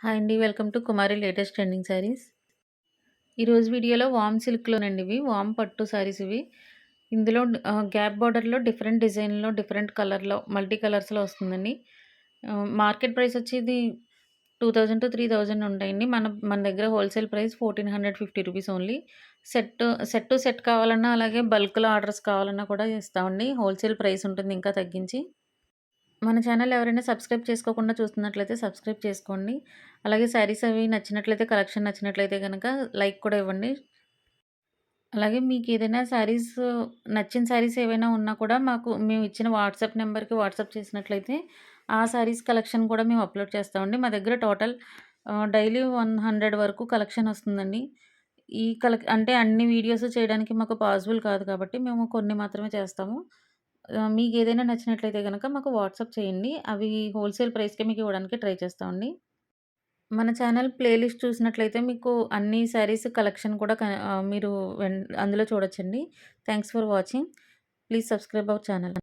Hi అండి. Welcome to Kumari latest trending saris. ఈరోజు వీడియోలో వామ్ సిల్క్‌లోనండి ఇవి. వామ్ పట్టు శారీస్ ఇవి. ఇందులో గ్యాప్ బోర్డర్‌లో డిఫరెంట్ డిజైన్‌లో, డిఫరెంట్ కలర్‌లో, మల్టీ కలర్స్‌లో వస్తుందండి. మార్కెట్ ప్రైస్ వచ్చి ఇది 2000-3000 ఉంటాయండి. మన మన దగ్గర wholesale price 1450 rupees only. Set set to set కావాలన్నా, అలాగే బల్క్‌లో ఆర్డర్స్ కావాలన్నా కూడా ఇస్తామండి. హోల్సేల్ ప్రైస్ ఉంటుంది ఇంకా తగ్గించి. మన ఛానల్ ఎవరైనా సబ్స్క్రైబ్ చేసుకోకుండా చూస్తున్నట్లయితే సబ్స్క్రైబ్ చేసుకోండి. అలాగే శారీస్ అవి నచ్చినట్లయితే, కలెక్షన్ నచ్చినట్లయితే గనక లైక్ కూడా ఇవ్వండి. అలాగే మీకేదైనా శారీస్ నచ్చిన శారీస్ ఏవైనా ఉన్నా కూడా మాకు మేమిచ్చిన వాట్సాప్ నంబర్‌కి వాట్సాప్ చేసినట్లయితే ఆ శారీస్ కలెక్షన్ కూడా మేము అప్‌లోడ్ చేస్తామండి. మా దగ్గర టోటల్ డైలీ 100 వరకు కలెక్షన్ వస్తుందండి. ఈ అంటే అన్ని వీడియోస్ చేయడానికి మాకు పాసిబుల్ కాదు కాబట్టి మేము కొన్ని మాత్రమే చేస్తాము. మీకేదైనా నచ్చినట్లయితే గనక మాకు వాట్సాప్ చేయండి. అవి హోల్‌సేల్ ప్రైస్‌కే మీకు ఇవ్వడానికి ట్రై చేస్తామండి. మన ఛానల్ ప్లేలిస్ట్ చూసినట్లయితే మీకు అన్ని శారీస్ కలెక్షన్ కూడా మీరు అందులో చూడొచ్చండి. Thanks for watching. Please subscribe our channel.